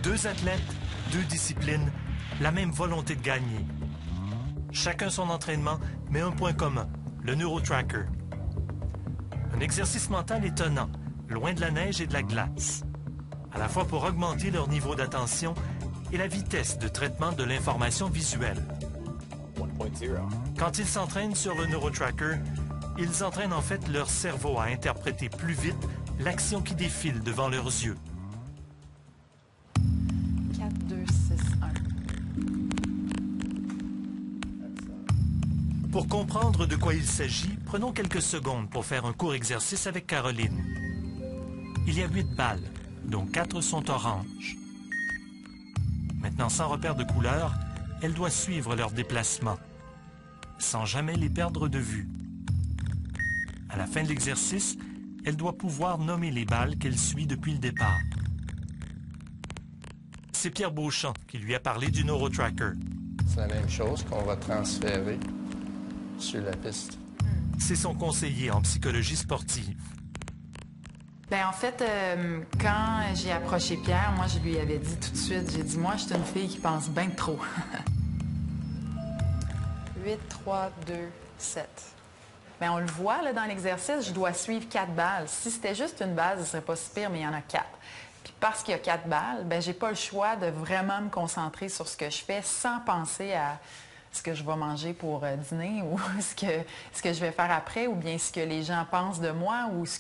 Deux athlètes, deux disciplines, la même volonté de gagner. Chacun son entraînement, mais un point commun, le NeuroTracker. Un exercice mental étonnant, loin de la neige et de la glace. À la fois pour augmenter leur niveau d'attention et la vitesse de traitement de l'information visuelle. 1.0. Quand ils s'entraînent sur le NeuroTracker, ils entraînent en fait leur cerveau à interpréter plus vite l'action qui défile devant leurs yeux. 4, 2, 6, 1. Pour comprendre de quoi il s'agit, prenons quelques secondes pour faire un court exercice avec Caroline. Il y a 8 balles, dont 4 sont oranges. Maintenant, sans repère de couleur, elle doit suivre leur déplacement, sans jamais les perdre de vue. À la fin de l'exercice, elle doit pouvoir nommer les balles qu'elle suit depuis le départ. C'est Pierre Beauchamp qui lui a parlé du NeuroTracker. C'est la même chose qu'on va transférer sur la piste. C'est son conseiller en psychologie sportive. Bien, en fait, quand j'ai approché Pierre, moi, je lui avais dit tout de suite, j'ai dit, moi, je suis une fille qui pense bien trop. 8, 3, 2, 7. Bien, on le voit, là, dans l'exercice, je dois suivre 4 balles. Si c'était juste une balle, ce serait pas si pire, mais il y en a 4. Puis parce qu'il y a 4 balles, bien, j'ai pas le choix de vraiment me concentrer sur ce que je fais sans penser à ce que je vais manger pour dîner ou ce que je vais faire après ou bien ce que les gens pensent de moi ou ce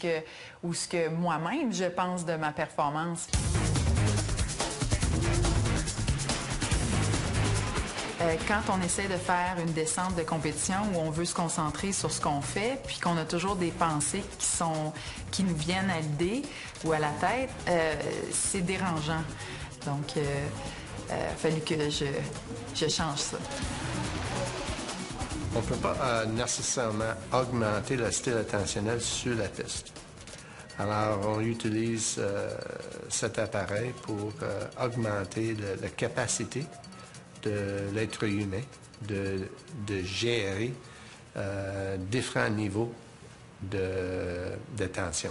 que moi-même je pense de ma performance. Quand on essaie de faire une descente de compétition où on veut se concentrer sur ce qu'on fait, puis qu'on a toujours des pensées qui nous viennent à l'idée ou à la tête, c'est dérangeant. Donc, il a fallu que je change ça. On ne peut pas nécessairement augmenter le style attentionnel sur la piste. Alors, on utilise cet appareil pour augmenter la capacité de l'être humain de gérer différents niveaux d'attention.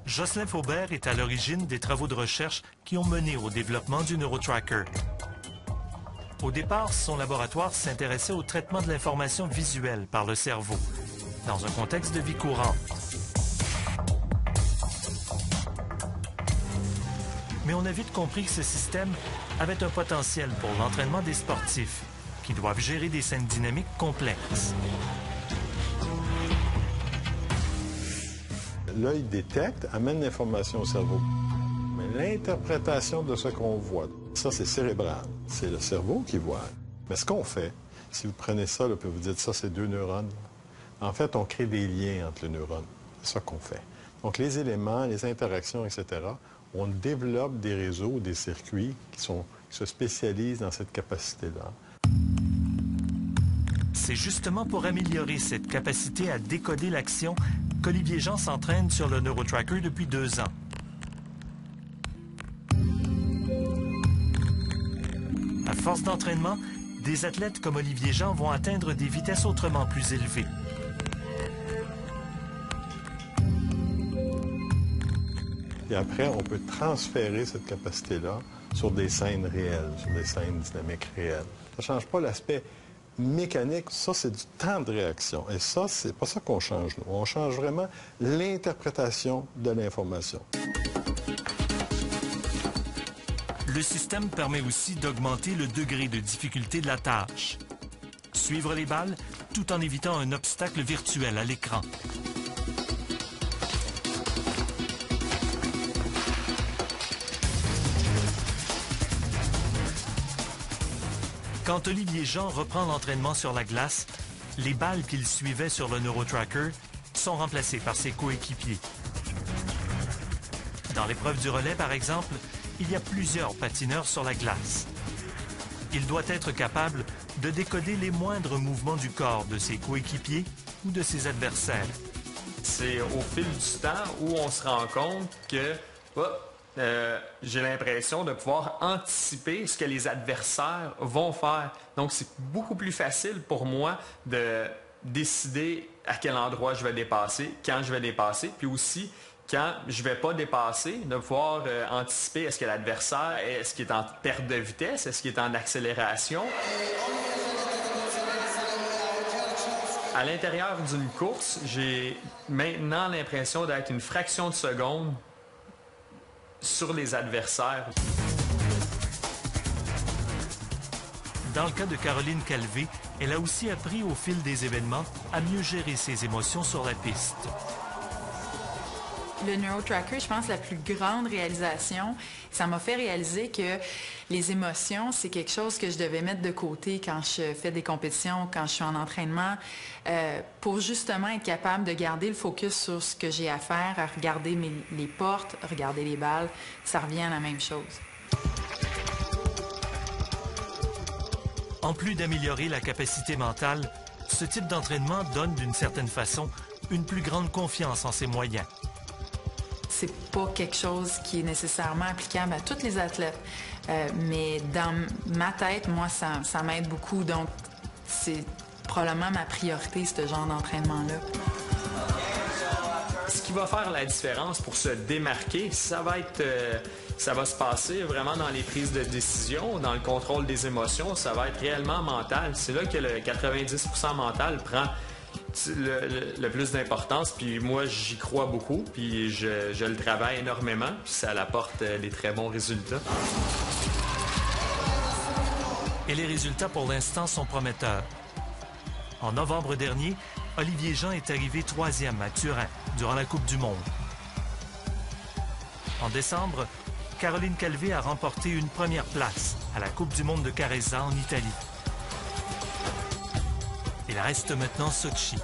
Jocelyn Faubert est à l'origine des travaux de recherche qui ont mené au développement du NeuroTracker. Au départ, son laboratoire s'intéressait au traitement de l'information visuelle par le cerveau, dans un contexte de vie courante. Mais on a vite compris que ce système avait un potentiel pour l'entraînement des sportifs, qui doivent gérer des scènes dynamiques complexes. L'œil détecte, amène l'information au cerveau. Mais l'interprétation de ce qu'on voit, ça, c'est cérébral. C'est le cerveau qui voit. Mais ce qu'on fait, si vous prenez ça, là, puis vous dites ça, c'est 2 neurones, en fait, on crée des liens entre les neurones. C'est ça qu'on fait. Donc, les éléments, les interactions, etc., on développe des réseaux, des circuits qui se spécialisent dans cette capacité-là. C'est justement pour améliorer cette capacité à décoder l'action qu'Olivier Jean s'entraîne sur le NeuroTracker depuis 2 ans. À force d'entraînement, des athlètes comme Olivier Jean vont atteindre des vitesses autrement plus élevées. Et après, on peut transférer cette capacité-là sur des scènes réelles, sur des scènes dynamiques réelles. Ça ne change pas l'aspect mécanique. Ça, c'est du temps de réaction. Et ça, c'est pas ça qu'on change, nous. On change vraiment l'interprétation de l'information. Le système permet aussi d'augmenter le degré de difficulté de la tâche. Suivre les balles tout en évitant un obstacle virtuel à l'écran. Quand Olivier Jean reprend l'entraînement sur la glace, les balles qu'il suivait sur le NeuroTracker sont remplacées par ses coéquipiers. Dans l'épreuve du relais, par exemple, il y a plusieurs patineurs sur la glace. Il doit être capable de décoder les moindres mouvements du corps de ses coéquipiers ou de ses adversaires. C'est au fil du temps où on se rend compte que j'ai l'impression de pouvoir anticiper ce que les adversaires vont faire. Donc, c'est beaucoup plus facile pour moi de décider à quel endroit je vais dépasser, quand je vais dépasser, puis aussi quand je ne vais pas dépasser, de pouvoir anticiper est-ce que l'adversaire, est-ce qu'il est en perte de vitesse, est-ce qu'il est en accélération. À l'intérieur d'une course, j'ai maintenant l'impression d'être une fraction de seconde sur les adversaires. Dans le cas de Caroline Calvé, elle a aussi appris au fil des événements à mieux gérer ses émotions sur la piste. Le NeuroTracker, je pense, la plus grande réalisation, ça m'a fait réaliser que les émotions, c'est quelque chose que je devais mettre de côté quand je fais des compétitions, quand je suis en entraînement, pour justement être capable de garder le focus sur ce que j'ai à faire, à regarder les portes, regarder les balles. Ça revient à la même chose. En plus d'améliorer la capacité mentale, ce type d'entraînement donne d'une certaine façon une plus grande confiance en ses moyens. C'est pas quelque chose qui est nécessairement applicable à tous les athlètes, mais dans ma tête, moi, ça m'aide beaucoup. Donc, c'est probablement ma priorité, ce genre d'entraînement-là. Ce qui va faire la différence pour se démarquer, ça va se passer vraiment dans les prises de décision, dans le contrôle des émotions, ça va être réellement mental. C'est là que le 90% mental prend le plus d'importance, puis moi j'y crois beaucoup, puis je le travaille énormément, puis ça apporte des très bons résultats. Et les résultats pour l'instant sont prometteurs. En novembre dernier, Olivier Jean est arrivé 3e à Turin durant la Coupe du Monde. En décembre, Caroline Calvé a remporté une première place à la Coupe du Monde de Carezza en Italie. Il reste maintenant Sochi.